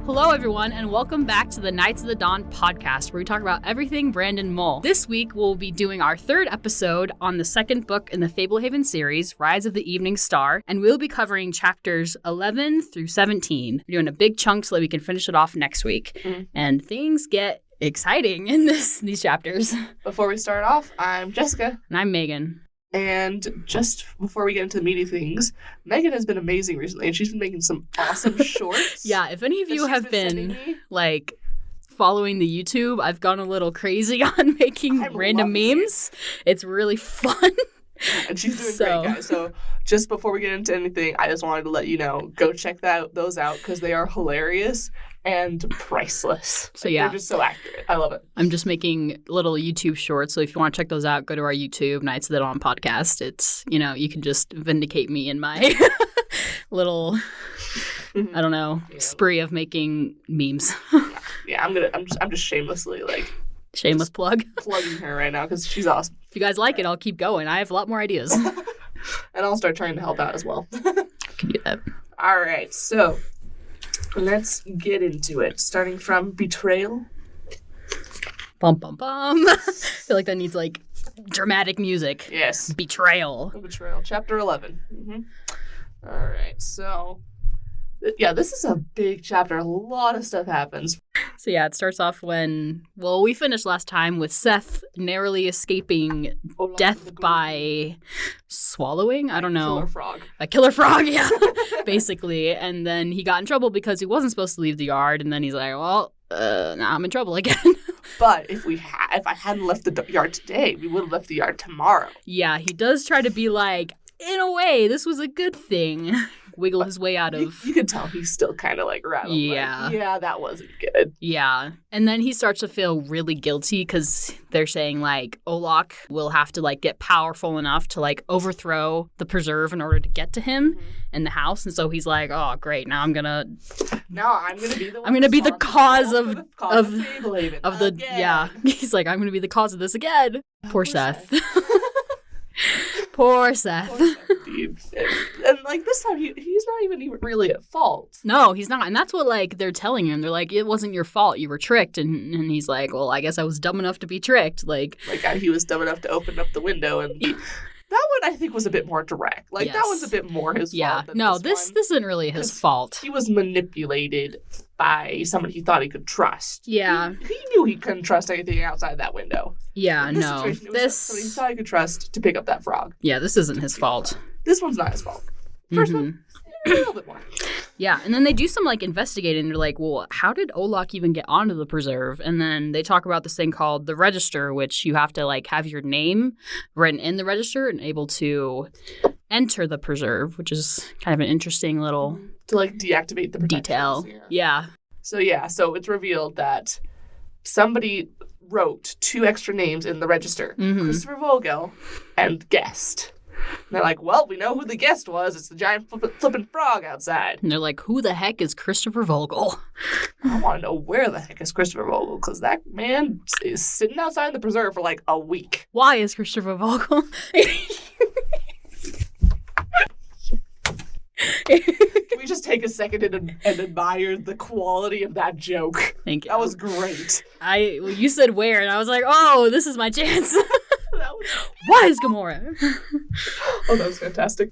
Hello, everyone, and welcome back to the Knights of the Dawn podcast, where we talk about everything Brandon Mull. This week, we'll be doing our third episode on the second book in the Fablehaven series, Rise of the Evening Star, and we'll be covering chapters 11 through 17. We're doing a big chunk so that we can finish it off next week. And things get exciting in these chapters. Before we start off, I'm Jessica. And I'm Megan. And just before we get into the meaty things, Megan has been amazing recently, and she's been making some awesome shorts. Yeah, if any of you have been following the YouTube, I've gone a little crazy on making random memes. It's really fun. And she's doing great, guys. So just before we get into anything, I just wanted to let you know, go check those out because they are hilarious and priceless. So yeah, they're just so accurate. I love it. I'm just making little YouTube shorts. So if you want to check those out, go to our YouTube, Knights of the Dawn podcast. It's, you can just vindicate me in my little, I don't know, spree of making memes. Yeah, I'm just shamelessly shameless plug. Plugging her right now because she's awesome. If you guys like it, I'll keep going. I have a lot more ideas. And I'll start trying to help out as well. Can do that. All right, so let's get into it. Starting from betrayal. Bum, bum, bum. I feel like that needs dramatic music. Yes. Betrayal. Betrayal. Chapter 11. Mm-hmm. All right, so yeah, this is a big chapter. A lot of stuff happens. So yeah, it starts off when, we finished last time with Seth narrowly escaping death by swallowing? I don't know. Killer frog. A killer frog, yeah. Basically. And then he got in trouble because he wasn't supposed to leave the yard. And then he's like, now I'm in trouble again. But if I hadn't left the yard today, we would have left the yard tomorrow. Yeah, he does try to be like, in a way, this was a good thing. Wiggle his way out of... You can tell he's still kind of rattled. Yeah. Yeah, that wasn't good. Yeah. And then he starts to feel really guilty because they're saying, Olak will have to, get powerful enough to, overthrow the preserve in order to get to him in the house. And so he's like, oh, great, now I'm going to... Now I'm going to be the one... I'm going to be the cause of the... Yeah. He's like, I'm going to be the cause of this again. Poor Seth. Poor Seth. Dude. And this time, he's not even really at fault. No, he's not. And that's what, they're telling him. They're like, it wasn't your fault. You were tricked. And he's like, well, I guess I was dumb enough to be tricked. He was dumb enough to open up the window. And that one, I think, was a bit more direct. Yes. That was a bit more his fault than no, this isn't really his fault. He was manipulated by somebody he thought he could trust. Yeah. He knew he couldn't trust anything outside that window. Yeah, This somebody he thought he could trust to pick up that frog. Yeah, this isn't his fault. This one's not his fault. First one, a little bit more. Yeah, and then they do some investigating. They're like, well, how did Olak even get onto the preserve? And then they talk about this thing called the register, which you have to have your name written in the register and able to enter the preserve, which is kind of an interesting little to deactivate the detail. Yeah. So it's revealed that somebody wrote 2 extra names in the register: Christopher Vogel and Guest. And they're like, well, we know who the guest was. It's the giant flipping frog outside. And they're like, who the heck is Christopher Vogel? I want to know where the heck is Christopher Vogel, because that man is sitting outside the preserve for a week. Why is Christopher Vogel? Can we just take a second and admire the quality of that joke? Thank you. That was great. You said where, and I was like, oh, this is my chance. Why is Gamora? Oh, that was fantastic.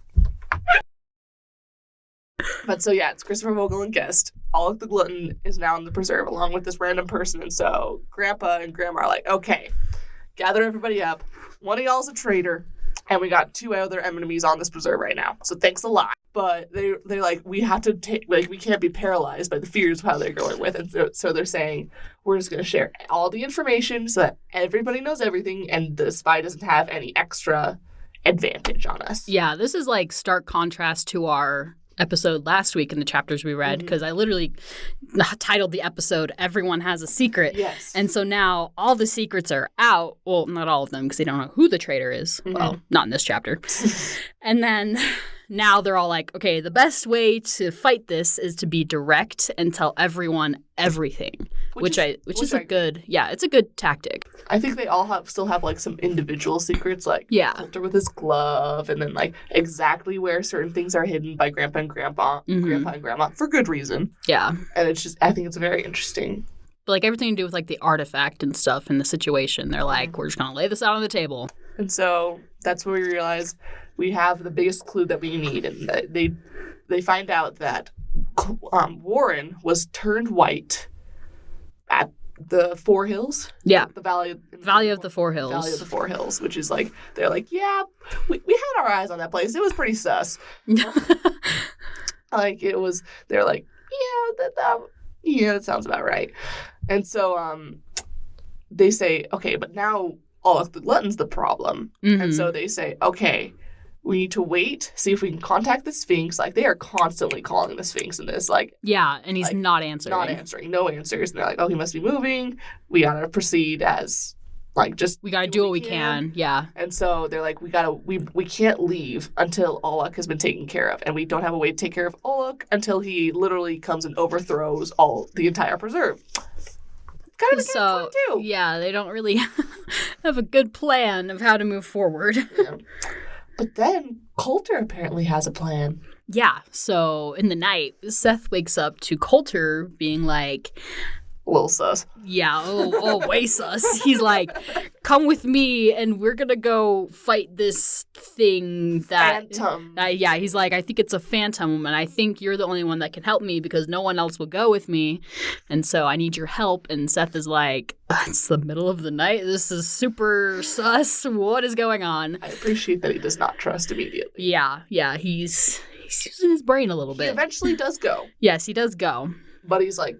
But so yeah, it's Christopher Vogel and Guest. Alec the Glutton is now in the preserve along with this random person, and so Grandpa and Grandma are like, okay, gather everybody up. One of y'all's a traitor, and we got 2 other enemies on this preserve right now. So thanks a lot. But they're like, we have to take, we can't be paralyzed by the fears of how they're going with it. So they're saying, we're just going to share all the information so that everybody knows everything and the spy doesn't have any extra advantage on us. Yeah, this is stark contrast to our episode last week in the chapters we read, because I literally titled the episode, Everyone Has a Secret. Yes. And so now all the secrets are out. Well, not all of them, because they don't know who the traitor is. Well, not in this chapter. And then... Now they're all like, okay, the best way to fight this is to be direct and tell everyone everything. which is a good, it's a good tactic. I think they all still have like some individual secrets, like Coulter with his glove, and then like exactly where certain things are hidden by Grandpa and Grandma, Grandpa and Grandma, for good reason. Yeah. And it's just, I think it's very interesting. But like everything to do with like the artifact and stuff in the situation, they're like, we're just gonna lay this out on the table. And so that's where we realize we have the biggest clue that we need, and they find out that Warren was turned white at the Four Hills. Yeah. The Valley of the Four Hills. Valley of the Four Hills, which is like, they're like, yeah, we had our eyes on that place. It was pretty sus. Like, it was, they're like, that sounds about right. And so they say, okay, but now all of the Glutton's the problem. And so they say, okay, we need to wait, see if we can contact the Sphinx. Like, they are constantly calling the Sphinx in this, like... Yeah, and he's not answering. Not answering. No answers. And they're like, oh, he must be moving. We gotta proceed as, like, just... We gotta do what we can. Yeah. And so they're like, we can't leave until Olok has been taken care of. And we don't have a way to take care of Olok until he literally comes and overthrows the entire preserve. Kind of a catch-22. Yeah, they don't really have a good plan of how to move forward. Yeah. But then Coulter apparently has a plan. Yeah. So in the night, Seth wakes up to Coulter being like... A little sus. Yeah, way sus. He's like, come with me and we're going to go fight this thing that... Phantom. He's like, I think it's a phantom and I think you're the only one that can help me because no one else will go with me. And so I need your help. And Seth is like, it's the middle of the night. This is super sus. What is going on? I appreciate that he does not trust immediately. Yeah. He's using his brain a little bit. He eventually does go. Yes, he does go. But he's like,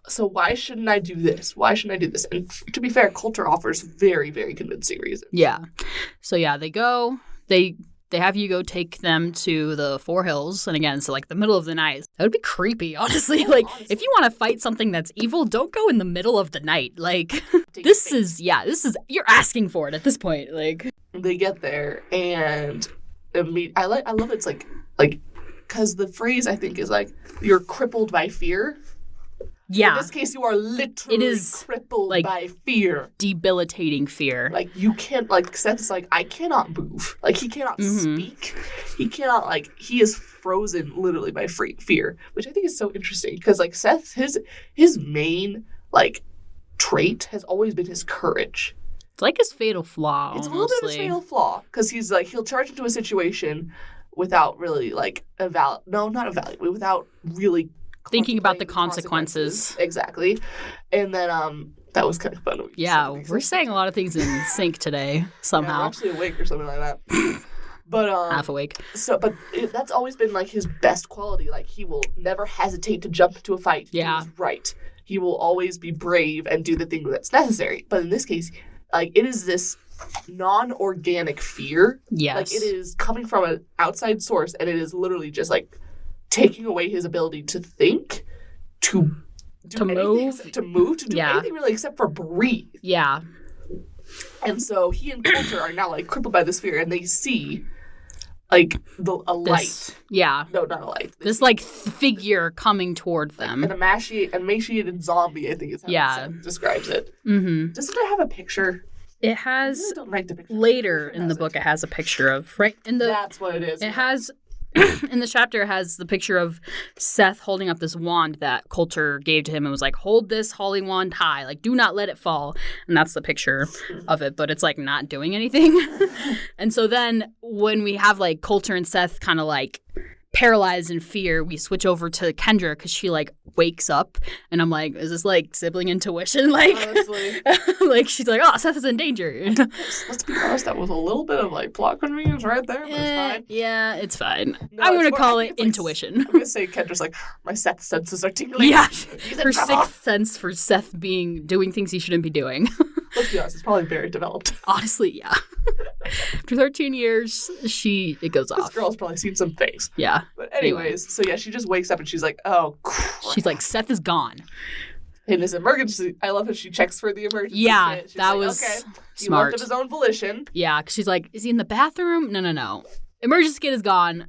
so why shouldn't I do this? Why shouldn't I do this? And to be fair, Coulter offers very, very convincing reasons. Yeah. So yeah, they go. They have you go take them to the Four Hills. And again, so like the middle of the night. That would be creepy, honestly. Like, if you want to fight something that's evil, don't go in the middle of the night. Like, this is, you're asking for it at this point. Like, they get there and I love it's like, because the phrase I think is like, you're crippled by fear. Yeah. In this case, you are literally crippled by fear. Debilitating fear. Like, you can't, like, Seth's like, I cannot move. Like, he cannot speak. He cannot, like, he is frozen literally by fear, which I think is so interesting. Because, like, Seth, his main, like, trait has always been his courage. It's like his fatal flaw, It's a little bit of his fatal flaw. Because he's, like, he'll charge into a situation without really, like, without really thinking about the consequences. Exactly. And then that was kind of fun. We're saying a lot of things in sync today somehow. Yeah, I'm actually awake or something like that. But half awake. That's always been like his best quality. Like, he will never hesitate to jump into a fight. Yeah. He's right. He will always be brave and do the thing that's necessary. But in this case, like, it is this non-organic fear. Yes. Like, it is coming from an outside source, and it is literally just like taking away his ability to think, to move, to do anything really except for breathe. Yeah. And so he and Coulter are now like crippled by this fear, and they see like a light. Yeah. No, not a light. This like figure coming toward them. An emaciated zombie, I think is how it describes it. Mm-hmm. Doesn't it have a picture? It has. I really don't write the picture. Later in the book, it has a picture of That's what it is. It has. In the chapter, it has the picture of Seth holding up this wand that Coulter gave to him and was like, hold this holy wand high. Like, do not let it fall. And that's the picture of it. But it's, like, not doing anything. And so then when we have, like, Coulter and Seth kind of, like, paralyzed in fear, we switch over to Kendra because she, like, wakes up. And I'm like, is this, like, sibling intuition? Like, honestly. Like, she's like, oh, Seth is in danger. Let's be honest, that was a little bit of, like, plot convenience right there, but it's fine. Yeah, it's fine. I'm going to call it intuition. I'm going to say Kendra's like, my Seth senses are tingling. Yeah, her sixth sense for Seth doing things he shouldn't be doing. Let's be honest, it's probably very developed. Honestly, yeah. After 13 years, it goes off. This girl's probably seen some things. Yeah. But anyways, so yeah, she just wakes up and she's like, oh, crap. She's like, Seth is gone. In his emergency, I love how she checks for the emergency. Yeah, She's that like, was okay. He smart. left of his own volition. Yeah, because she's like, is he in the bathroom? No. Emergency kit is gone.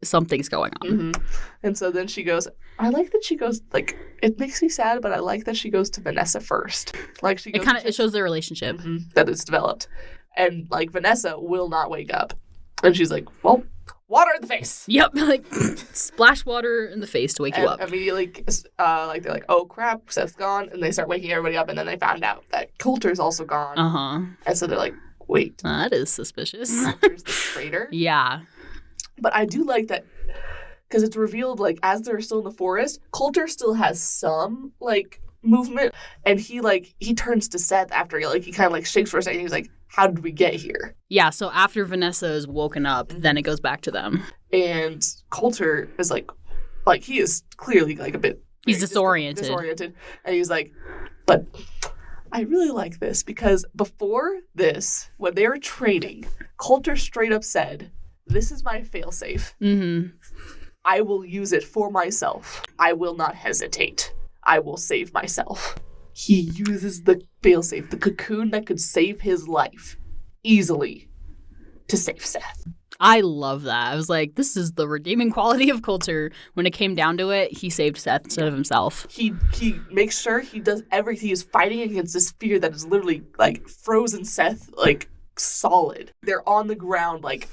something's going on. Mm-hmm. And so then she goes, I like that she goes, like, it makes me sad, but I like that she goes to Vanessa first. Like, she goes It shows their relationship. that it's developed. And, like, Vanessa will not wake up. And she's like, well, water in the face. Yep, like, splash water in the face to wake you up. Immediately, like, they're like, oh, crap, Seth's gone. And they start waking everybody up. And then they found out that Coulter's also gone. Uh-huh. And so they're like, wait. That is suspicious. Coulter's the traitor? Yeah. But I do like that, because it's revealed, like, as they're still in the forest, Coulter still has some, like, movement. And he turns to Seth after, like, he kind of, like, shakes for a second. He's like, how did we get here? Yeah, so after Vanessa is woken up, then it goes back to them. And Coulter is, like, he is clearly, like, a bit... He's disoriented. And he's like, but I really like this, because before this, when they were training, Coulter straight up said, this is my failsafe. Mm-hmm. I will use it for myself. I will not hesitate. I will save myself. He uses the failsafe, the cocoon that could save his life, easily to save Seth. I love that. I was like, this is the redeeming quality of Coulter. When it came down to it, he saved Seth instead of himself. He makes sure he does everything. He is fighting against this fear that is literally, like, frozen Seth, like, solid. They're on the ground, like,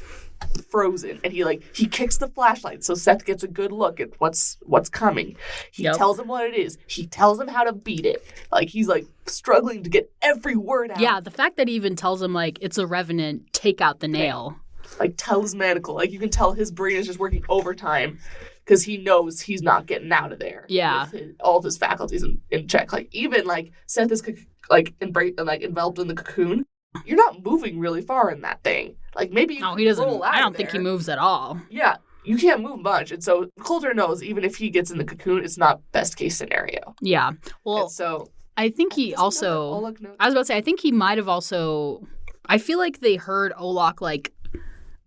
frozen, and he kicks the flashlight so Seth gets a good look at what's coming. He tells him what it is. He tells him how to beat it. Like, he's like struggling to get every word out. Yeah, the fact that he even tells him, like, it's a revenant, take out the nail. Like, talismanical. Like, you can tell his brain is just working overtime because he knows he's not getting out of there. Yeah. With all of his faculties in check. Like, even, like, Seth is, like, enveloped in the cocoon. You're not moving really far in that thing. Like, maybe you he doesn't. roll out I don't think he moves at all. Yeah, you can't move much. And so Coulter knows even if he gets in the cocoon, it's not best case scenario. Yeah. Well, and so I think he also... I was about to say, I think he might have also... I feel like they heard Olak, like,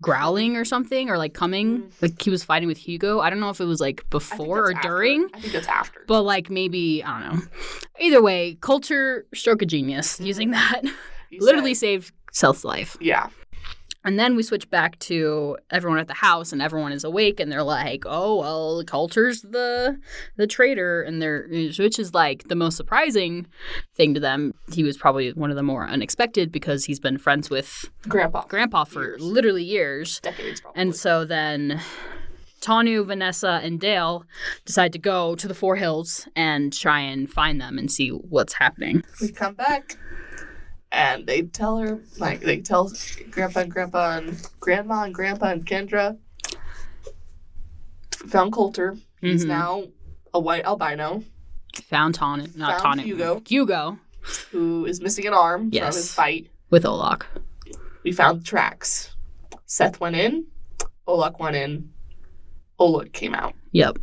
growling or something, or, like, coming. Like, he was fighting with Hugo. I don't know if it was, like, before or during. I think that's after. But, like, maybe, I don't know. Either way, Coulter, stroke of genius, using that. Literally saved Seth's life. Yeah. And then we switch back to everyone at the house, and everyone is awake, and they're like, oh, well, Coulter's the traitor, which is, like, the most surprising thing to them. He was probably one of the more unexpected because he's been friends with Grandpa for literally years. Decades, probably. And so then Tanu, Vanessa, and Dale decide to go to the Four Hills and try and find them and see what's happening. We come back. And they tell her, like, they tell Grandpa and Grandma and Grandpa and Kendra, found Coulter. He's now a white albino. Found Hugo. Who is missing an arm from his fight. With Olak. We found the tracks. Seth went in. Olak went in. Olak came out. Yep.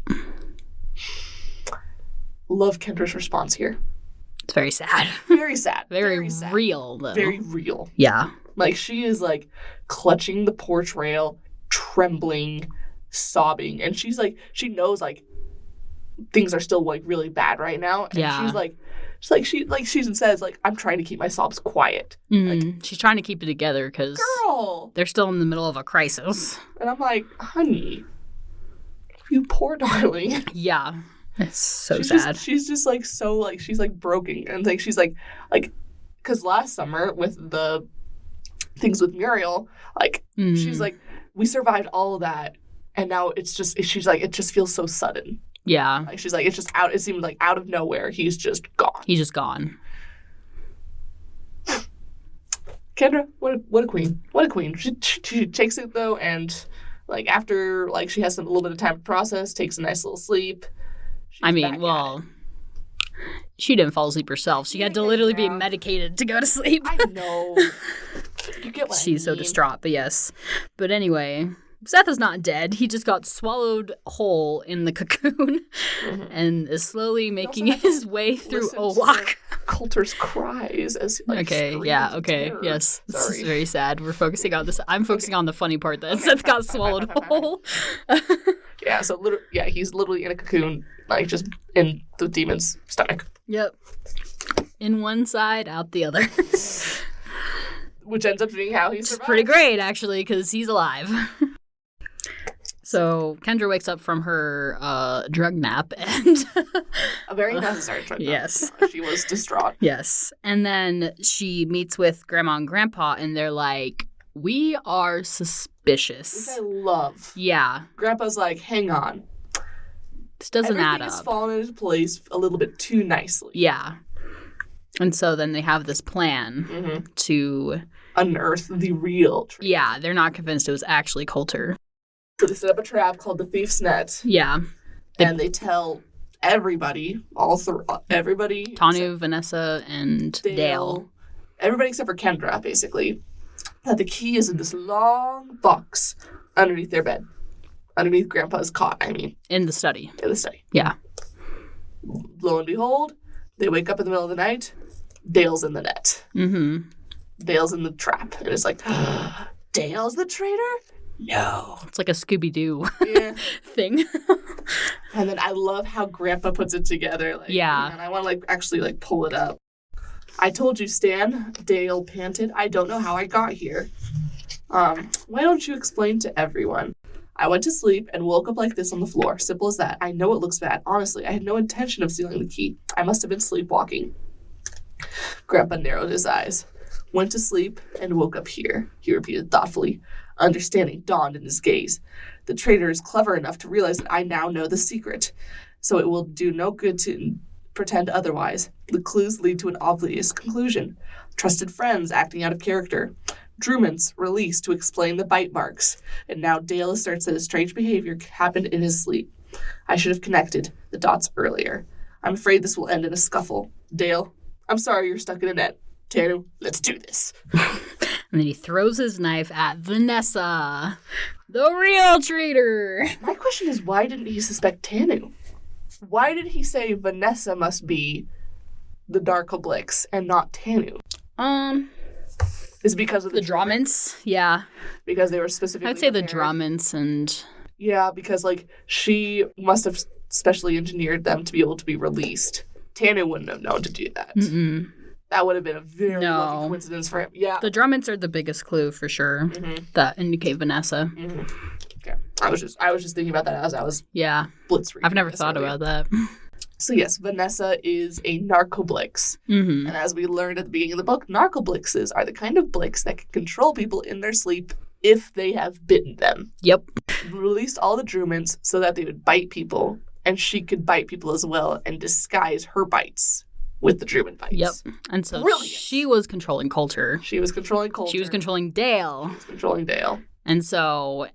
Love Kendra's response here. It's very sad. Very sad. Very sad. Real, though. Very real. Yeah. Like, she is, like, clutching the porch rail, trembling, sobbing. And she's, like, she knows, like, things are still, like, really bad right now. And she even says, like, I'm trying to keep my sobs quiet. Mm-hmm. Like, she's trying to keep it together because they're still in the middle of a crisis. And I'm like, honey, you poor darling. Yeah. It's so sad. She's just like so like she's like broken, and like she's like because last summer with the things with Muriel, like she's like, we survived all of that, and now she's like, it just feels so sudden. Yeah. Like, she's like, it's just out. It seemed like out of nowhere, he's just gone. He's just gone. Kendra, what a queen! What a queen! She takes it though, and like after like she has a little bit of time to process, takes a nice little sleep. I mean, well, she didn't fall asleep herself. She had to literally be medicated to go to sleep. I know. You get what She's so distraught, but yes. But anyway, Seth is not dead. He just got swallowed whole in the cocoon and is slowly making his way through Olak. Coulter's cries as he, yes. This is very sad. We're focusing on this. I'm focusing on the funny part that Seth got swallowed whole. Yeah, so he's literally in a cocoon, like just in the demon's stomach. Yep. In one side, out the other. Which ends up being how he survives. It's pretty great, actually, because he's alive. So Kendra wakes up from her drug nap and A very necessary drug nap. Yes. She was distraught. Yes. And then she meets with Grandma and Grandpa, and they're like, we are suspicious. Which I love. Yeah. Grandpa's like, hang on. This doesn't add Everything has up. fallen into place a little bit too nicely. Yeah. And so then they have this plan to unearth the real traitor. Yeah, they're not convinced it was actually Coulter. So they set up a trap called the Thief's Net. Yeah. And they tell everybody, everybody. Tanu, Vanessa, and Dale. Everybody except for Kendra, basically. That the key is in this long box underneath their bed. Underneath Grandpa's cot, I mean. In the study. In the study. Yeah. Lo and behold, they wake up in the middle of the night. Dale's in the net. Mm-hmm. Dale's in the trap. And it's like, Dale's the traitor? No. It's like a Scooby-Doo thing. And then I love how Grandpa puts it together. Like, yeah. And I want to actually pull it up. I told you, Stan, Dale panted. I don't know how I got here. Why don't you explain to everyone? I went to sleep and woke up like this on the floor. Simple as that. I know it looks bad. Honestly, I had no intention of stealing the key. I must have been sleepwalking. Grandpa narrowed his eyes. Went to sleep and woke up here, he repeated thoughtfully. Understanding dawned in his gaze. The traitor is clever enough to realize that I now know the secret, so it will do no good to pretend otherwise. The clues lead to an obvious conclusion. Trusted friends acting out of character. Drumans released to explain the bite marks. And now Dale asserts that his strange behavior happened in his sleep. I should have connected the dots earlier. I'm afraid this will end in a scuffle. Dale, I'm sorry you're stuck in a net. Tanu, let's do this. And then he throws his knife at Vanessa, the real traitor. My question is, why didn't he suspect Tanu? Why did he say Vanessa must be the Narcoblix and not Tanu? Is it because of the Drummants? Yeah. Because they were specifically I'd say the prepared? Drummants and... Yeah, because, she must have specially engineered them to be able to be released. Tanu wouldn't have known to do that. Mm-mm. That would have been a very lucky coincidence for him. Yeah. The Drummants are the biggest clue for sure that indicate Vanessa. Mm-hmm. Okay. I was just thinking about that as I was blitzreading. I've never thought about that. So yes, Vanessa is a narcoblix. Mm-hmm. And as we learned at the beginning of the book, narcoblixes are the kind of blix that can control people in their sleep if they have bitten them. Yep. Released all the Drumans so that they would bite people, and she could bite people as well and disguise her bites with the Druman bites. Yep. And so she was controlling Coulter. She was controlling Coulter. She was controlling Dale. She was controlling Dale. And so...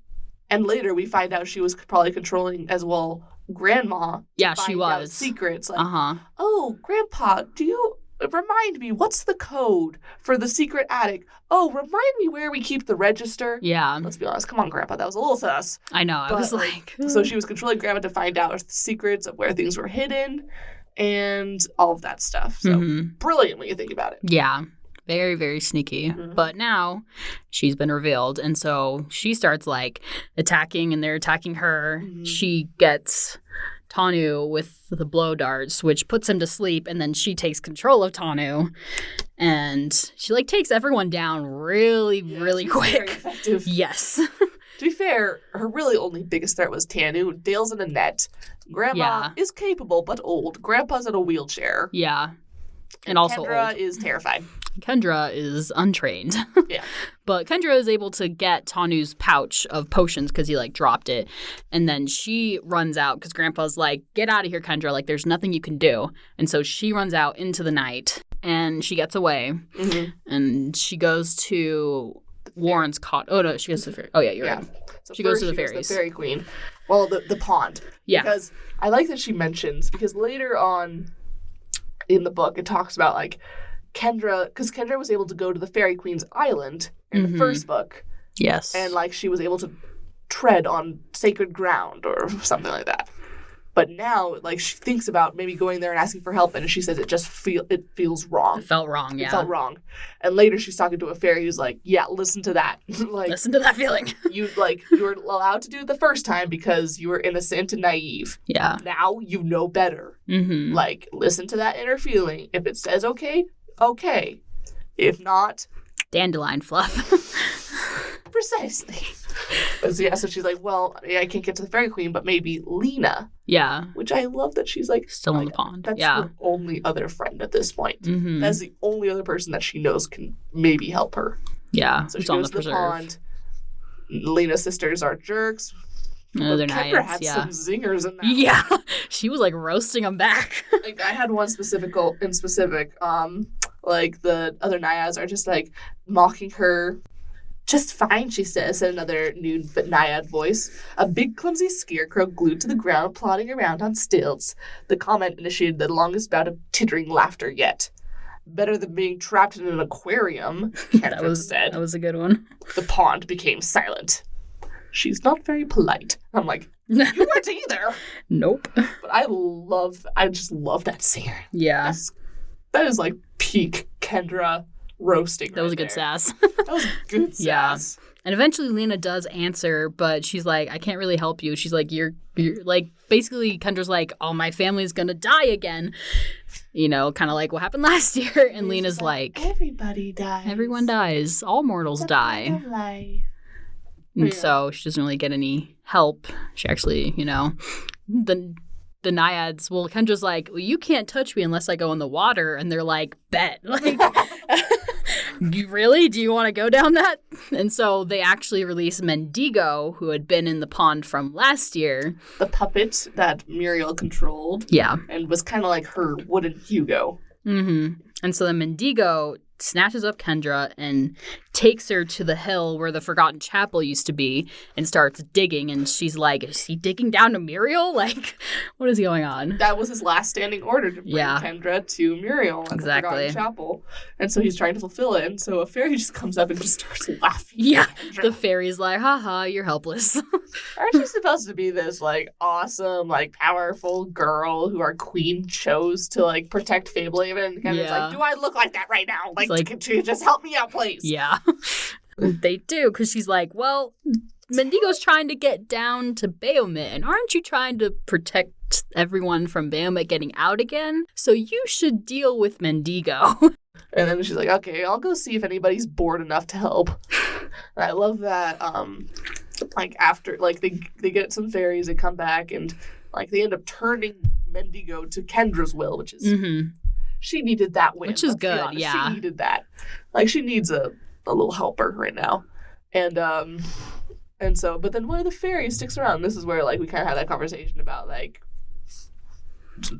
And later we find out she was probably controlling as well Grandma. Yeah, she was. Secrets. Oh, Grandpa, do you... Remind me, what's the code for the secret attic? Oh, remind me where we keep the register. Yeah. Let's be honest. Come on, Grandpa. That was a little sus. I know. I was like... So she was controlling Grandma to find out the secrets of where things were hidden and all of that stuff. So brilliant when you think about it. Yeah. Very, very sneaky. Mm-hmm. But now she's been revealed. And so she starts attacking and they're attacking her. Mm-hmm. She gets Tanu with the blow darts, which puts him to sleep. And then she takes control of Tanu. And she takes everyone down really, really quick. Very effective. Yes. To be fair, her really only biggest threat was Tanu. Dale's in a net. Grandma is capable but old. Grandpa's in a wheelchair. Yeah. And also Kendra old. is terrified. Kendra is untrained. Yeah. But Kendra is able to get Tanu's pouch of potions because he dropped it. And then she runs out because Grandpa's like, get out of here, Kendra. There's nothing you can do. And so she runs out into the night and she gets away. Mm-hmm. And she goes to Warren's cot. Oh, no, she goes to the fairy. Oh, yeah, you're right. So she goes to the fairies. The fairy queen. Well, the pond. Yeah. Because I like that she mentions, because later on in the book, it talks about Kendra, because Kendra was able to go to the Fairy Queen's island in the first book. Yes. And she was able to tread on sacred ground or something like that. But now, she thinks about maybe going there and asking for help, and she says it feels wrong. It felt wrong, yeah. It felt wrong. And later she's talking to a fairy who's like, yeah, listen to that. Listen to that feeling. You were allowed to do it the first time because you were innocent and naive. Yeah. Now you know better. Mm-hmm. Listen to that inner feeling. If it says okay, okay. If not... Dandelion fluff. precisely. But so she's like, well, I can't get to the Fairy Queen, but maybe Lena. Yeah. Which I love that she's like... Still in the pond. That's yeah. her only other friend at this point. Mm-hmm. That's the only other person that she knows can maybe help her. Yeah. So she goes to the pond. Lena's sisters are jerks. They're Kendra nice, had yeah. some zingers in that. Yeah. She was like roasting them back. Like I had one specific, like the other naiads are just like mocking her. Just fine, she says, in another nude but naiad voice. A big clumsy scarecrow glued to the ground, plodding around on stilts. The comment initiated the longest bout of tittering laughter yet. Better than being trapped in an aquarium, Kendra said. That was a good one. The pond became silent. She's not very polite. I'm like, you weren't either. Nope. But I just love that scene. Yeah. That is like peak Kendra roasting. That was a good sass. That was good sass. Yeah. And eventually Lena does answer, but she's like, I can't really help you. She's like, you're like, basically Kendra's like, oh, my family's going to die again. You know, kind of like what happened last year. And Lena's like, everybody dies. Everyone dies. All mortals die. And so she doesn't really get any help. She actually, you know, the naiads, well, Kendra's like, well, you can't touch me unless I go in the water. And they're like, bet. Like, you really? Do you want to go down that? And so they actually release Mendigo, who had been in the pond from last year. The puppet that Muriel controlled. Yeah. And was kind of like her wooden Hugo. Mm-hmm. And so the Mendigo snatches up Kendra and takes her to the hill where the Forgotten Chapel used to be and starts digging. And she's like, is he digging down to Muriel? Like, what is going on? That was his last standing order to bring Kendra to Muriel at the Forgotten Chapel. And so he's trying to fulfill it. And so a fairy just comes up and just starts laughing. Yeah. The fairy's like, haha, you're helpless. Aren't you supposed to be this, like, awesome, like, powerful girl who our queen chose to, like, protect Fablehaven? And Kendra's like, do I look like that right now? Like, could you just help me out, please? Yeah. They do, because she's like, well, Mendigo's trying to get down to Bahamut, and aren't you trying to protect everyone from Bahamut getting out again? So you should deal with Mendigo. And then she's like, okay, I'll go see if anybody's bored enough to help. And I love that, like, after, like, they get some fairies and come back, and, like, they end up turning Mendigo to Kendra's will, which is... Mm-hmm. She needed that win. Which is good, yeah. She needed that. Like, she needs a little helper right now. And so, but then one of the fairies sticks around. This is where, like, we kind of had that conversation about, like,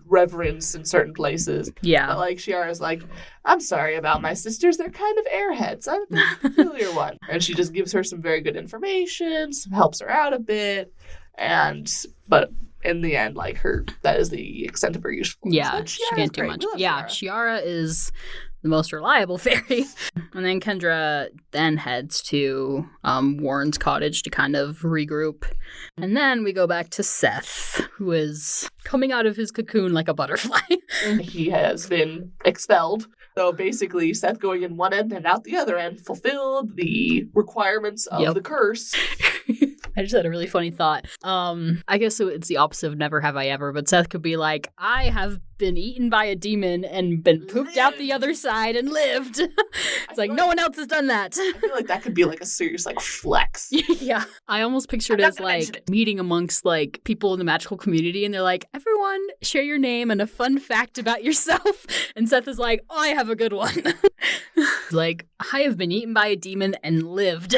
reverence in certain places. Yeah. But, like, Shiara's like, I'm sorry about my sisters. They're kind of airheads. I'm the peculiar one. And she just gives her some very good information, helps her out a bit. But in the end, like, that is the extent of her usefulness. Yeah, she can't do much. Yeah, Shiara is the most reliable fairy. And then Kendra then heads to Warren's cottage to kind of regroup. And then we go back to Seth, who is coming out of his cocoon like a butterfly. He has been expelled. So basically, Seth going in one end and out the other end fulfilled the requirements of the curse. I just had a really funny thought. I guess it's the opposite of never have I ever, but Seth could be like, I have been eaten by a demon and been pooped out the other side and lived. It's like, no one else has done that. I feel like that could be like a serious, like, flex. Yeah. I almost pictured it as like meeting amongst like people in the magical community, and they're like, everyone share your name and a fun fact about yourself. And Seth is like, oh, I have a good one. Like, I have been eaten by a demon and lived.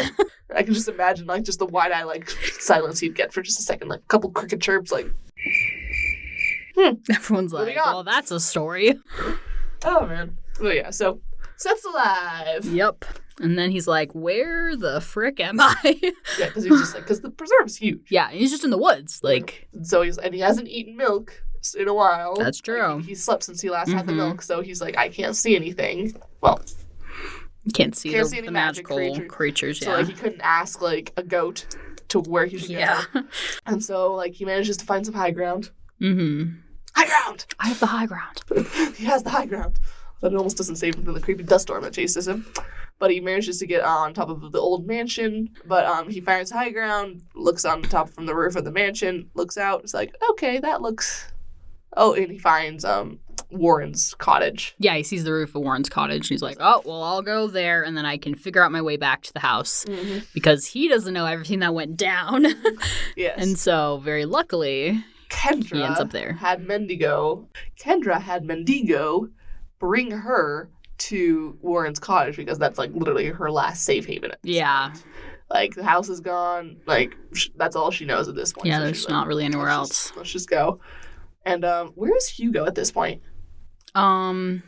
I can just imagine, like, just the wide-eye, like, silence he'd get for just a second. Like, a couple cricket chirps, like... Everyone's like, well, that's a story. Oh, man. Well, yeah, so Seth's alive. Yep. And then he's like, where the frick am I? Yeah, because he's just like, because the preserve's huge. Yeah, he's just in the woods. Like, so he hasn't eaten milk in a while. That's true. Like, he slept since he last had the milk, so he's like, I can't see anything. Well... Can't see the magical creatures, So, like, he couldn't ask, like, a goat to where he should go. And so, like, he manages to find some high ground. Mm-hmm. High ground! I have the high ground. He has the high ground. But it almost doesn't save him from the creepy dust storm that chases him. But he manages to get on top of the old mansion. But he finds high ground, looks on the top from the roof of the mansion, looks out. It's like, okay, that looks... Oh, and he finds Warren's cottage. Yeah, he sees the roof of Warren's cottage. He's like, oh, well, I'll go there, and then I can figure out my way back to the house. Because he doesn't know everything that went down. Yes. And so, very luckily, Kendra he ends up there. Kendra had Mendigo bring her to Warren's cottage because that's like literally her last safe haven. Point. Like the house is gone. Like that's all she knows at this point. Yeah, so there's not really anywhere else. Let's just go. And where is Hugo at this point? Does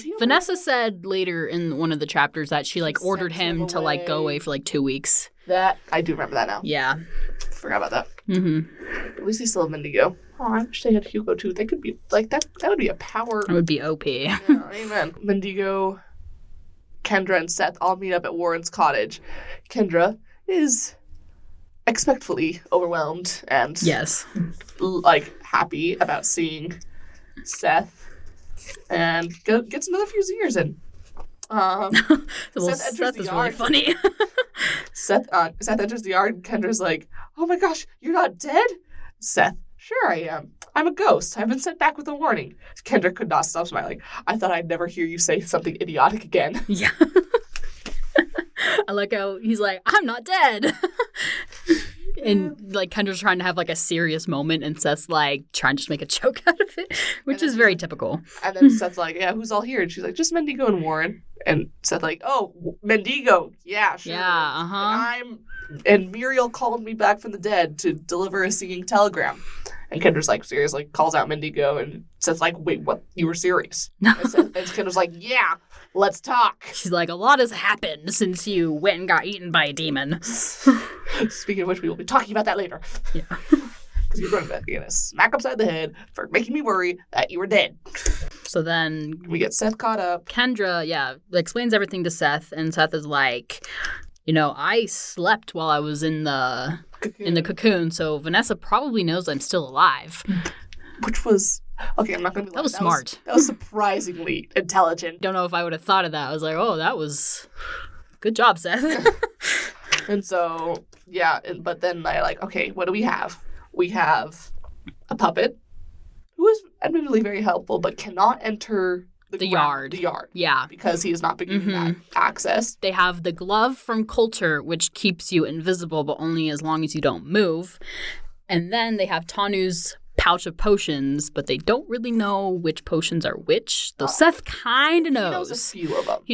he? Vanessa said later in one of the chapters that she like ordered him to like go away for like 2 weeks. That I do remember that now. Yeah. Forgot about that. At least they still have Mendigo. Oh, I wish they had Hugo too. They could be like that. That would be a power. It would be OP. Yeah, amen. Mendigo, Kendra, and Seth all meet up at Warren's cottage. Kendra is expectfully overwhelmed and like happy about seeing Seth, and gets another few zingers in. Seth enters the yard. Really funny. Seth enters the yard, and Kendra's like, "Oh my gosh, you're not dead?" Seth, "Sure I am. I'm a ghost. I've been sent back with a warning." Kendra could not stop smiling. "I thought I'd never hear you say something idiotic again." Yeah. I like how he's like, "I'm not dead." And like Kendra's trying to have like a serious moment, and Seth's like trying to just make a joke out of it, which is very typical. And then Seth's like, "Yeah, who's all here?" And she's like, "Just Mendigo and Warren." And Seth's like, "Oh, Mendigo, yeah, sure." Yeah, And Muriel called me back from the dead to deliver a singing telegram. And Kendra's like, seriously, calls out Mendigo, and Seth's like, "Wait, what? You were serious?" And Kendra's like, "Yeah, let's talk." She's like, "A lot has happened since you went and got eaten by a demon." Speaking of which, we will be talking about that later. Yeah. Because you're going to get a smack upside the head for making me worry that you were dead. So then we get Seth caught up. Kendra, explains everything to Seth, and Seth is like, I slept while I was in the cocoon, so Vanessa probably knows I'm still alive. Which was, okay, I'm not going to be That was smart. That was surprisingly intelligent. Don't know if I would have thought of that. I was like, oh, that was good job, Seth. And so, but then I like, okay, what do we have? We have a puppet who is admittedly very helpful, but cannot enter the yard. Yeah. Because he is not beginning that access. They have the glove from Coulter, which keeps you invisible, but only as long as you don't move. And then they have Tanu's pouch of potions, but they don't really know which potions are which, though Seth kind of knows. He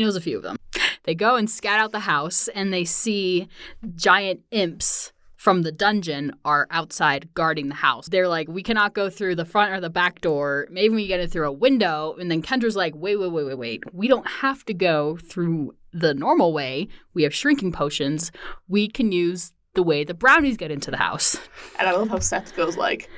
knows a few of them. They go and scout out the house, and they see giant imps from the dungeon are outside guarding the house. They're like, we cannot go through the front or the back door. Maybe we get it through a window. And then Kendra's like, wait. We don't have to go through the normal way. We have shrinking potions. We can use the way the brownies get into the house. And I love how Seth goes like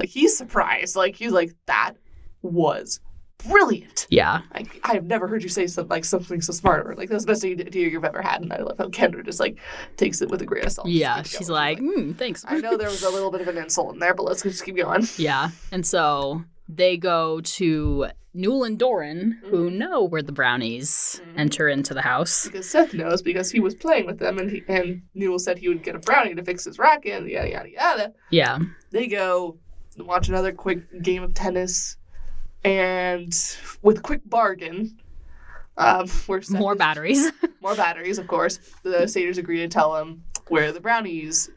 he's surprised. Like, he's like, that was brilliant. Yeah. Like, I have never heard you say something so smart. Or like, that's the best idea you've ever had. And I love how Kendra just like takes it with a grain of salt. Yeah. She's like, thanks. I know there was a little bit of an insult in there, but let's just keep going. Yeah. And so they go to Newell and Doran, who know where the brownies enter into the house. Because Seth knows, because he was playing with them, and Newell said he would get a brownie to fix his racket, and yada, yada, yada. Yeah. They go watch another quick game of tennis, and with quick bargain, where Seth more batteries, of course, the satyrs agree to tell him where the brownies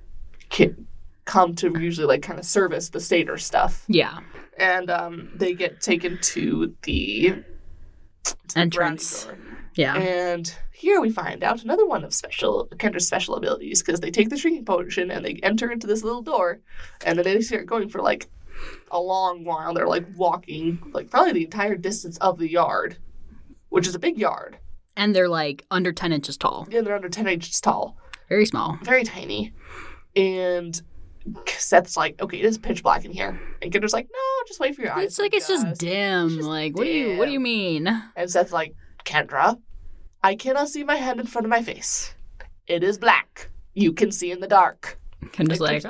come to usually like kind of service the satyr stuff. Yeah. And they get taken to the entrance. Yeah. And here we find out another one of Kendra's special abilities, because they take the shrinking potion and they enter into this little door, and then they start going for like a long while. They're like walking like probably the entire distance of the yard, which is a big yard. And they're like under 10 inches tall. Yeah, they're under 10 inches tall. Very small. Very tiny. And Seth's like, okay, it is pitch black in here. And Kendra's like, no, just wait for your eyes. It's like, it's just dim. It's just like, dim. What do you mean? And Seth's like, Kendra, I cannot see my hand in front of my face. It is black. You can see in the dark. Kendra's like,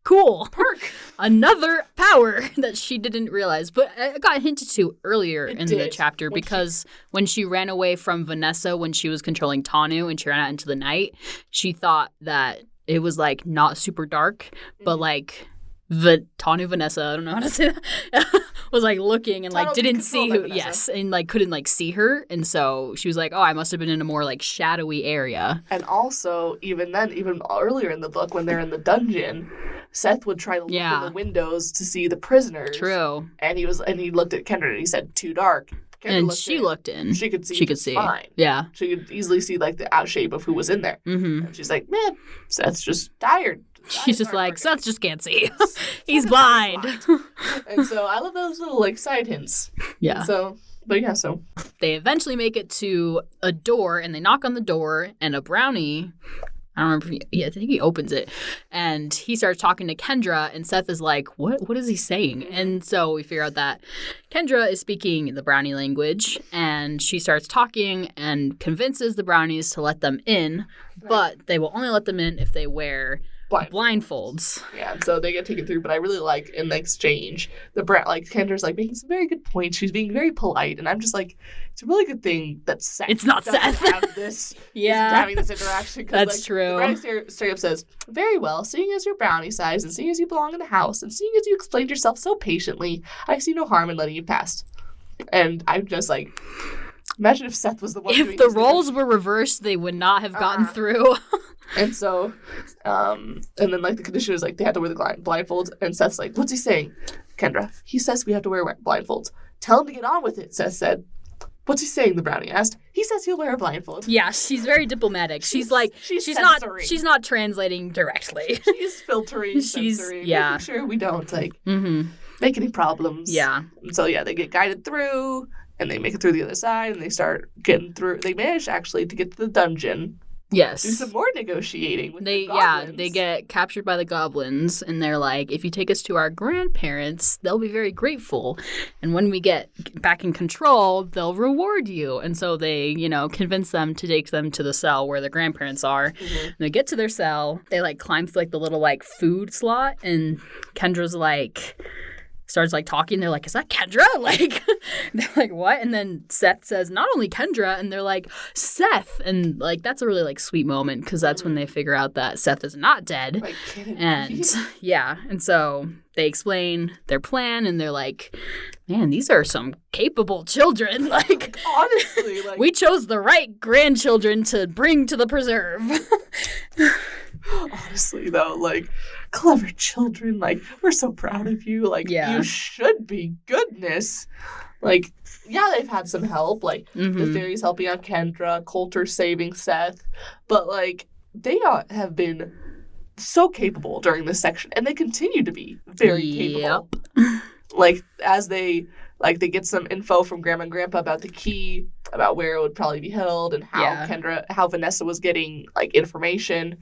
cool. Perk. Another power that she didn't realize. But it got hinted to earlier in the chapter, because when she ran away from Vanessa when she was controlling Tanu and she ran out into the night, she thought that it was like not super dark, but like Tanu Vanessa, I don't know how to say that, was like looking and like Tunnel being didn't see controlled who. by Vanessa. Yes, and like couldn't like see her, and so she was like, "Oh, I must have been in a more like shadowy area." And also, even then, even earlier in the book, when they're in the dungeon, Seth would try to look in the windows to see the prisoners. True. And he looked at Kendra and he said, "Too dark." And she looked in. She could see. She could see. Fine. Yeah. She could easily see like the out shape of who was in there. Mm-hmm. And she's like, "Man, Seth's just tired." She's just like, Seth just can't see. He's Seth blind. is blind. And so I love those little like side hints. Yeah. And so They eventually make it to a door, and they knock on the door, and a brownie, I don't remember, I think he opens it, and he starts talking to Kendra, and Seth is like, what is he saying? And so we figure out that Kendra is speaking the brownie language, and she starts talking and convinces the brownies to let them in, but they will only let them in if they wear blindfolds. Yeah, and so they get taken through, but I really like in the exchange, Kendra's like making some very good points. She's being very polite, and I'm just like, it's a really good thing that Seth It's not doesn't Seth. have this, Yeah. having this interaction. That's true. The brownie straight up says, "Very well, seeing as you're brownie size, and seeing as you belong in the house, and seeing as you explained yourself so patiently, I see no harm in letting you pass." And I'm just like, imagine if Seth was the one doing If the these roles were reversed, they would not have gotten through. And so, and then like the condition is like they had to wear the blindfolds, and Seth's like, "What's he saying?" Kendra, "He says we have to wear blindfolds." "Tell him to get on with it," Seth said. "What's he saying?" the brownie asked. "He says he'll wear a blindfold." Yeah, she's very diplomatic. She's censoring. not translating directly. She's filtering, censoring, making sure we don't make any problems. Yeah. And so they get guided through, and they make it through the other side, and they start getting through. They manage actually to get to the dungeon. Yes. Do some more negotiating with the goblins. They get captured by the goblins, and they're like, if you take us to our grandparents, they'll be very grateful. And when we get back in control, they'll reward you. And so they, convince them to take them to the cell where their grandparents are. Mm-hmm. And they get to their cell, they climb through the little food slot, and Kendra's starts talking. They're like, "Is that Kendra?" They're like, "What?" And then Seth says, "Not only Kendra," and they're like, "Seth," and that's a really sweet moment because that's when they figure out that Seth is not dead. And and so they explain their plan, and they're like, "Man, these are some capable children." Honestly, we chose the right grandchildren to bring to the preserve. Honestly, though, clever children, we're so proud of you. You should be. Goodness. They've had some help. The fairies helping out Kendra, Coulter saving Seth. But, they have been so capable during this section, and they continue to be very capable. As they get some info from Grandma and Grandpa about the key, about where it would probably be held, and how Vanessa was getting, information.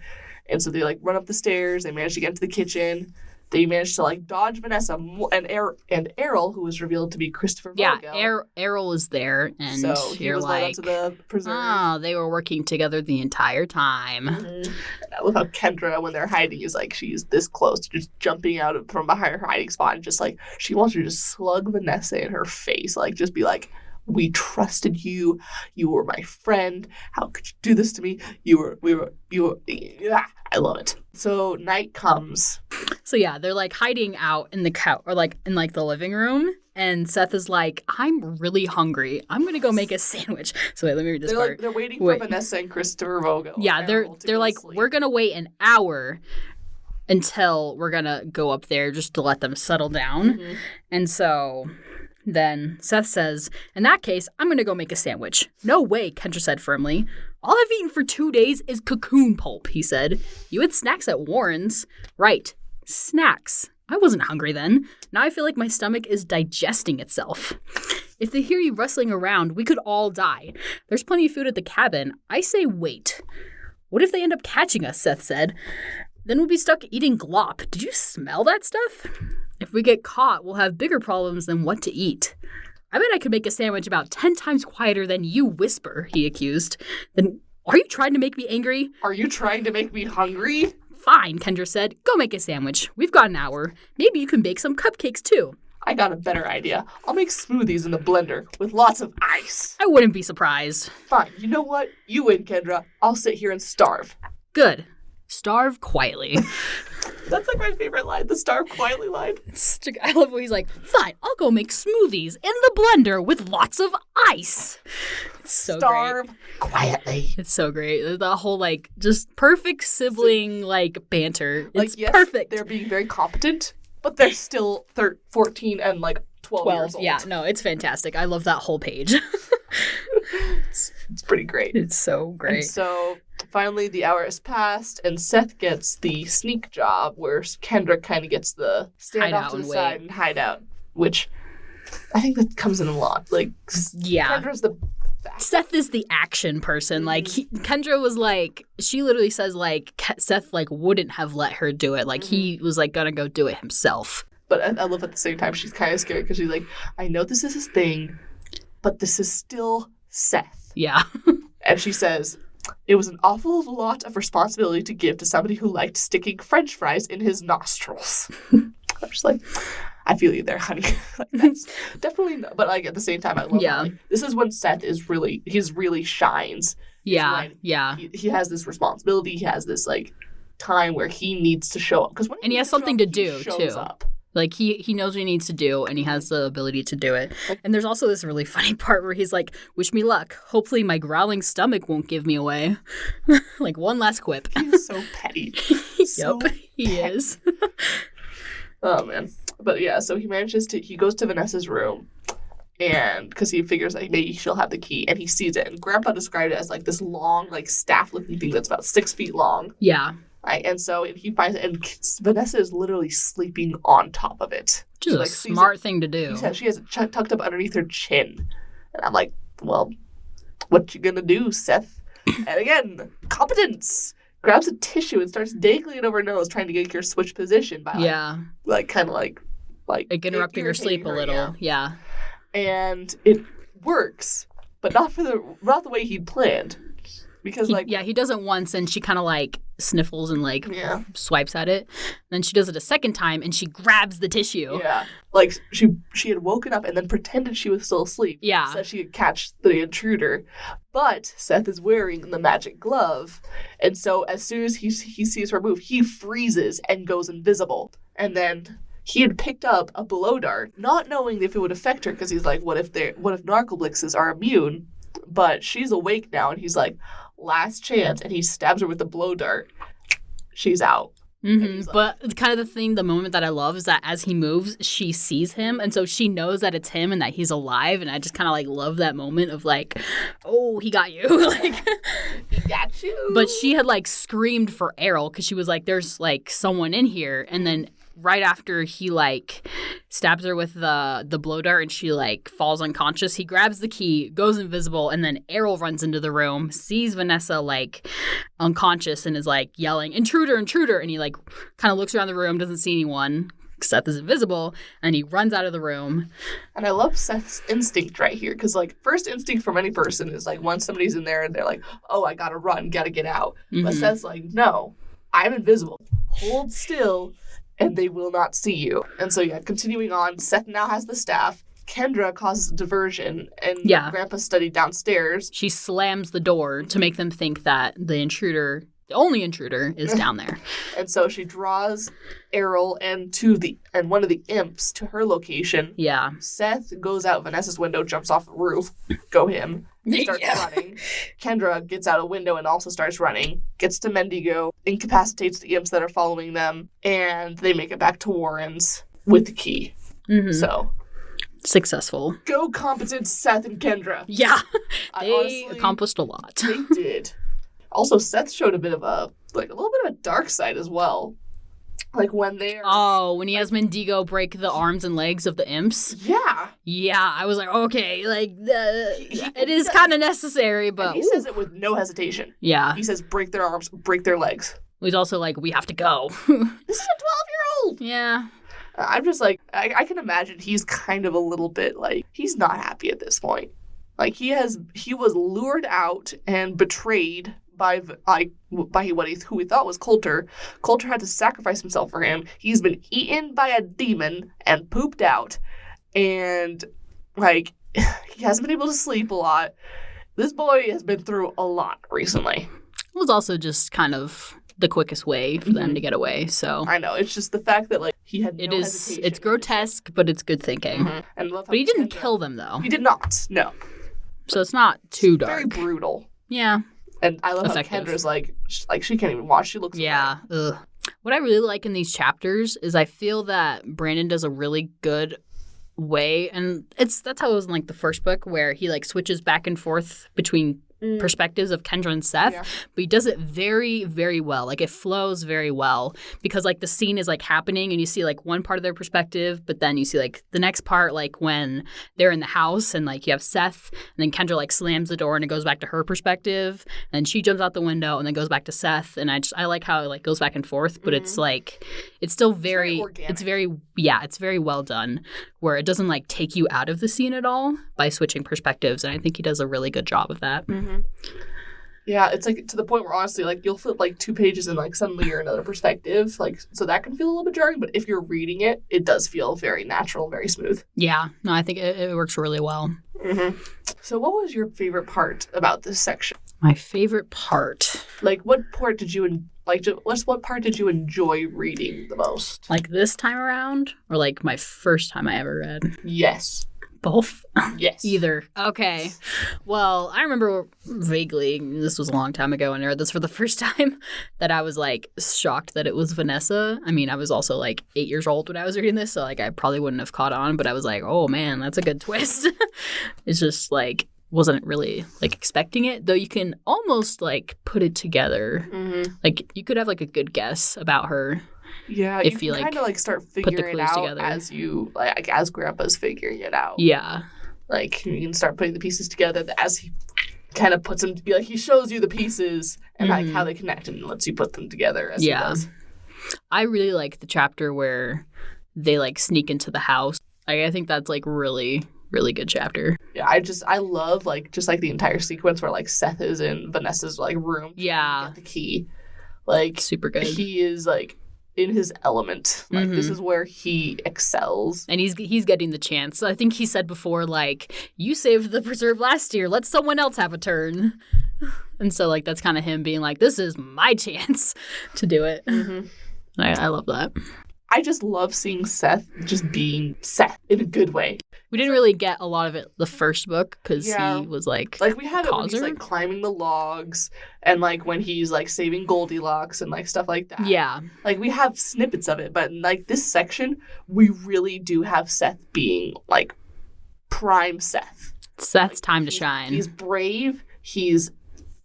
And so they run up the stairs. They manage to get into the kitchen. They manage to dodge Vanessa and Errol, who was revealed to be Christopher Vogel. Yeah, Errol is there, and so he was led up to the preserve. Oh, they were working together the entire time. Mm-hmm. I love how Kendra, when they're hiding, is she's this close to just jumping out from behind her hiding spot, and just she wants to just slug Vanessa in her face, just be like, "We trusted you. You were my friend. How could you do this to me? You were. Yeah, I love it." So night comes. So they're hiding out in the couch or in the living room, and Seth is like, "I'm really hungry. I'm gonna go make a sandwich." So wait, let me read this part. They're waiting for Vanessa and Christopher Vogel. Yeah, they're like, "We're gonna wait an hour until we're gonna go up there just to let them settle down," and so. Then Seth says, "In that case, I'm going to go make a sandwich." "No way," Kendra said firmly. "All I've eaten for 2 days is cocoon pulp," he said. "You had snacks at Warren's." "Right. Snacks. I wasn't hungry then. Now I feel like my stomach is digesting itself. If they hear you rustling around, we could all die. There's plenty of food at the cabin. I say wait." "What if they end up catching us?" Seth said. "Then we'll be stuck eating glop. Did you smell that stuff? If we get caught, we'll have bigger problems than what to eat." "I bet I could make a sandwich about 10 times quieter than you whisper," he accused. "Then are you trying to make me angry?" "Are you trying to make me hungry?" "Fine," Kendra said. "Go make a sandwich. We've got an hour. Maybe you can bake some cupcakes too." "I got a better idea. I'll make smoothies in the blender with lots of ice." "I wouldn't be surprised." "Fine. You know what? You win, Kendra. I'll sit here and starve." "Good. Starve quietly." That's like my favorite line, the starve quietly line. I love when he's like, fine, I'll go make smoothies in the blender with lots of ice. It's so Starve great. quietly. It's so great. The whole, like, just perfect sibling, like, banter. Like, It's yes, perfect. they're being very competent, but they're still 14 and, like, 12 years old. Yeah, no, it's fantastic. I love that whole page. It's pretty great. It's so great. And so finally the hour has passed, and Seth gets the sneak job where Kendra kind of gets the stand off to the side and hide out, which I think that comes in a lot. Like, yeah. Kendra's the Seth is the action person. Like, Kendra was like, she literally says, like, Seth, like, wouldn't have let her do it. Like, he was, like, gonna go do it himself. But I love at the same time she's kind of scared because she's like, I know this is his thing, but this is still Seth. Yeah. And she says, it was an awful lot of responsibility to give to somebody who liked sticking French fries in his nostrils. I'm just like, I feel you there, honey. Like, that's definitely not, but like at the same time, I love how, like, this is when Seth really shines. Yeah, yeah. He has this responsibility. He has this like time where he needs to show up and he has something to do too. Up. Like, he knows what he needs to do, and he has the ability to do it. And there's also this really funny part where he's like, wish me luck. Hopefully my growling stomach won't give me away. Like, one last quip. He's so petty. He is. Oh, man. But yeah, so he goes to Vanessa's room, and because he figures like maybe she'll have the key, and he sees it. And Grandpa described it as like this long, like staff-looking thing that's about 6 feet long. Yeah. Right, and so he finds it, and Vanessa is literally sleeping on top of it. Which is a smart thing to do. She has it tucked up underneath her chin. And I'm like, well, what you gonna do, Seth? And again, competence! Grabs a tissue and starts dangling it over her nose, trying to get her switch position by kind of like interrupting her sleep a little. Yeah. And it works, but not the way he'd planned. Because he does it once, and she kind of like sniffles and like swipes at it. Then she does it a second time, and she grabs the tissue. Yeah, like she had woken up and then pretended she was still asleep. Yeah, so she could catch the intruder. But Seth is wearing the magic glove, and so as soon as he sees her move, he freezes and goes invisible. And then he had picked up a blow dart, not knowing if it would affect her, because he's like, what if narcoblixes are immune? But she's awake now, and he's like, last chance, and he stabs her with the blow dart. She's out. Mm-hmm. But kind of the moment that I love is that as he moves, she sees him, and so she knows that it's him and that he's alive, and I just kind of like love that moment of like, oh, he got you. Like, he got you. But she had like screamed for Errol because she was like, there's like someone in here, and then right after he like stabs her with the blow dart and she like falls unconscious, he grabs the key, goes invisible, and then Errol runs into the room, sees Vanessa like unconscious, and is like yelling, intruder, intruder, and he like kind of looks around the room, doesn't see anyone. Seth is invisible, and he runs out of the room. And I love Seth's instinct right here, because like first instinct from any person is like once somebody's in there and they're like, oh, I gotta run, gotta get out. Mm-hmm. But Seth's like, no, I'm invisible. Hold still, and they will not see you. And so, continuing on, Seth now has the staff. Kendra causes a diversion, and Grandpa studied downstairs. She slams the door to make them think that the only intruder, is down there. And so she draws Errol and one of the imps to her location. Yeah. Seth goes out Vanessa's window, jumps off the roof. Go him. Starts running. Kendra gets out a window and also starts running. Gets to Mendigo, incapacitates the imps that are following them, and they make it back to Warren's with the key. Mm-hmm. So successful. Go competent Seth and Kendra. Yeah. They accomplished a lot. They did. Also, Seth showed a little bit of a dark side as well. Like when when he has Mendigo break the arms and legs of the imps. Yeah. Yeah, I was like, okay, like, it is kind of necessary, but... And he says it with no hesitation. Yeah. He says, break their arms, break their legs. He's also like, we have to go. This is a 12-year-old! Yeah. I'm just like, I can imagine he's kind of a little bit like, he's not happy at this point. Like, he was lured out and betrayed by who he thought was Coulter. Coulter had to sacrifice himself for him. He's been eaten by a demon and pooped out. And, like, he hasn't been able to sleep a lot. This boy has been through a lot recently. It was also just kind of the quickest way for them to get away. So I know. It's just the fact that, like, he had no hesitation. It's grotesque, but it's good thinking. And love how But he didn't Kendra- kill them, though. He did not. No. So it's not too dark. Very brutal. Yeah. And I love Effective. how Kendra's like she can't even watch. She looks Yeah. Ugh. What I really like in these chapters is I feel that Brandon does a really good way, and that's how it was in like the first book, where he like switches back and forth between perspectives of Kendra and Seth, but he does it very, very well. Like, it flows very well because like the scene is like happening and you see like one part of their perspective, but then you see like the next part, like when they're in the house and like you have Seth, and then Kendra like slams the door and it goes back to her perspective, and she jumps out the window and then goes back to Seth, and I like how it like goes back and forth, but it's like it's still very organic. it's very well done, where it doesn't like take you out of the scene at all by switching perspectives, and I think he does a really good job of that. Yeah, it's like to the point where honestly, like, you'll flip like 2 pages and like suddenly you're in another perspective, like, so that can feel a little bit jarring, but if you're reading it, it does feel very natural, very smooth. Yeah, no, I think it works really well. So what was your favorite part about this section? My favorite part, Like, what part did you what part did you enjoy reading the most? like this time around, or like my first time I ever read? Yes. Both? Yes. Either. Okay. Well, I remember vaguely, this was a long time ago when I read this for the first time, that I was like shocked that it was Vanessa. I mean, I was also like 8 years old when I was reading this, so like I probably wouldn't have caught on, but I was like, oh man, that's a good twist. It's just like, wasn't really like expecting it, though you can almost like put it together. Like, you could have like a good guess about her. Yeah, if you like kind of like start put the figuring it clues out together. as you like as Grandpa's figuring it out. Yeah. Like, you can start putting the pieces together as he kind of puts them. Like, he shows you the pieces and like how they connect and lets you put them together as he does. I really like the chapter where they like sneak into the house. I think that's like really, really good chapter. Yeah, I love like just like the entire sequence where like Seth is in Vanessa's like room. Yeah. To get the key. Like, super good. He is like in his element. Like, this is where he excels. And he's getting the chance. I think he said before, like, you saved the preserve last year. Let someone else have a turn. And so, like, that's kind of him being like, this is my chance to do it. I love that. I just love seeing Seth just being Seth in a good way. We didn't really get a lot of it the first book because Yeah. he was like we have it when he's like climbing the logs and like when he's like saving Goldilocks and like stuff like that. Yeah. Like, we have snippets of it, but in like this section, we really do have Seth being like prime Seth. Seth's time to shine. He's brave. He's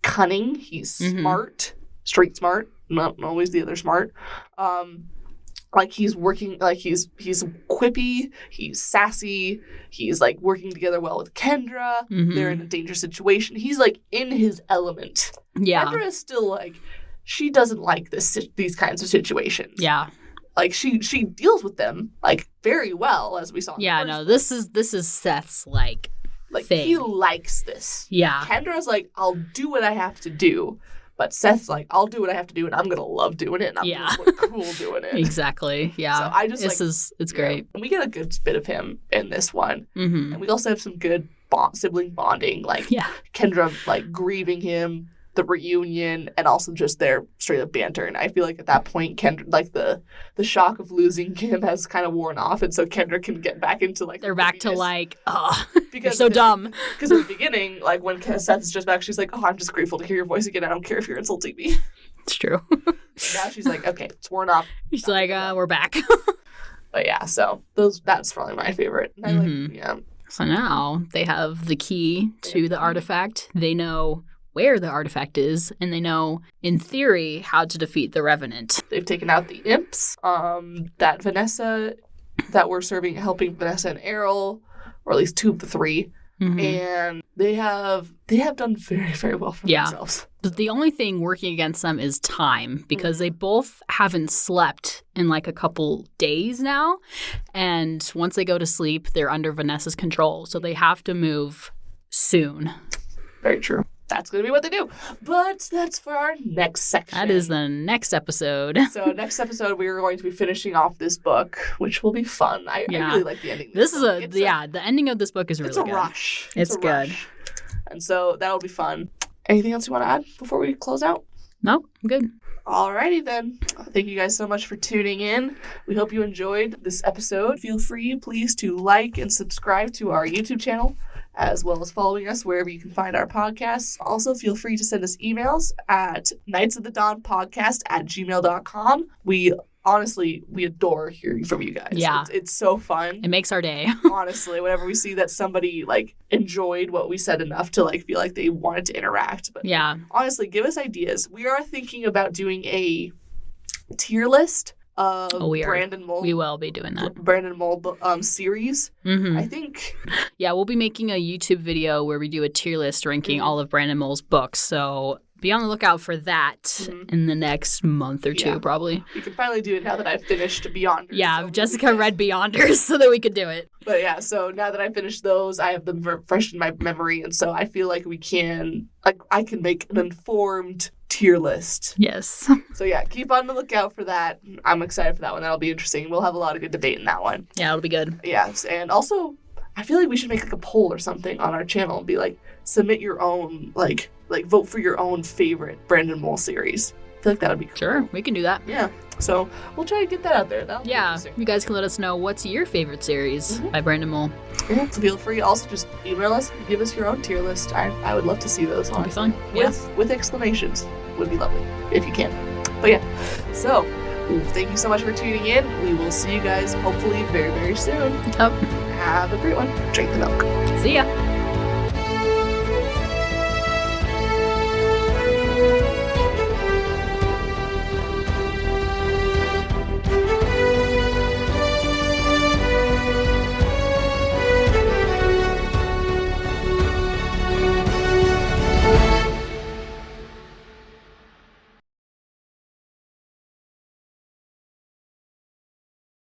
cunning. He's smart. Street smart. Not always the other smart. Like, he's working, like, he's quippy, he's sassy, he's, like, working together well with Kendra, they're in a dangerous situation. He's, like, in his element. Yeah. Kendra is still, like, she doesn't like these kinds of situations. Yeah. Like, she deals with them, like, very well, as we saw in Yeah, the no, first this is Seth's, like thing. He likes this. Yeah. Kendra's like, I'll do what I have to do. But Seth's like, I'll do what I have to do, and I'm going to love doing it, and I'm going to look cool doing it. Exactly, yeah. So I just, it's great. And we get a good bit of him in this one. And we also have some good sibling bonding, like Kendra, like, grieving him, the reunion, and also just their straight-up banter. And I feel like at that point, Kendra, like, the shock of losing him has kind of worn off, and so Kendra can get back into, like, they're back to, like, because you're so dumb. Because in the beginning, like, when Seth's just back, she's like, oh, I'm just grateful to hear your voice again. I don't care if you're insulting me. It's true. Now she's like, okay, it's worn off. She's like, we're back. But yeah, so that's probably my favorite. And I like, So now they have the key to the artifact. They know where the artifact is, and they know, in theory, how to defeat the Revenant. They've taken out the imps that were helping Vanessa and Errol, or at least 2 of the 3. And they have done very, very well for themselves. But the only thing working against them is time, because they both haven't slept in like a couple days now. And once they go to sleep, they're under Vanessa's control. So they have to move soon. Very true. That's going to be what they do. But that's for our next section. That is the next episode. So next episode, we are going to be finishing off this book, which will be fun. I really like the ending. The ending of this book is really good. It's a rush. It's good. Rush. And so that will be fun. Anything else you want to add before we close out? Nope, I'm good. Alrighty then. Thank you guys so much for tuning in. We hope you enjoyed this episode. Feel free, please, to like and subscribe to our YouTube channel, as well as following us wherever you can find our podcasts. Also, feel free to send us emails at knightsofthedawnpodcast@gmail.com. We adore hearing from you guys. Yeah. It's so fun. It makes our day. Honestly, whenever we see that somebody like enjoyed what we said enough to like feel like they wanted to interact. But yeah. honestly, give us ideas. We are thinking about doing a tier list of Brandon Mole. We will be doing that. Brandon Mole series. Mm-hmm. I think. Yeah, we'll be making a YouTube video where we do a tier list ranking all of Brandon Mole's books. So be on the lookout for that in the next month or two, probably. We can finally do it now that I've finished Beyonders. Yeah, so Jessica read Beyonders so that we could do it. But yeah, so now that I finished those, I have them fresh in my memory, and so I feel like I can make an informed tier list. Yes. So yeah, keep on the lookout for that. I'm excited for that one. That'll be interesting. We'll have a lot of good debate in that one. Yeah, it'll be good. Yes, and also, I feel like we should make like a poll or something on our channel and be like, submit your own, like vote for your own favorite Brandon Mole series. I feel like that would be cool. Sure, we can do that. Yeah. So we'll try to get that out there. Yeah, you guys can let us know what's your favorite series by Brandon Mole. Yeah, so feel free. Also, just email us, give us your own tier list. I would love to see those. That'd be fun. With explanations would be lovely if you can. But yeah, so thank you so much for tuning in. We will see you guys hopefully very, very soon. Yep. Have a great one. Drink the milk. See ya.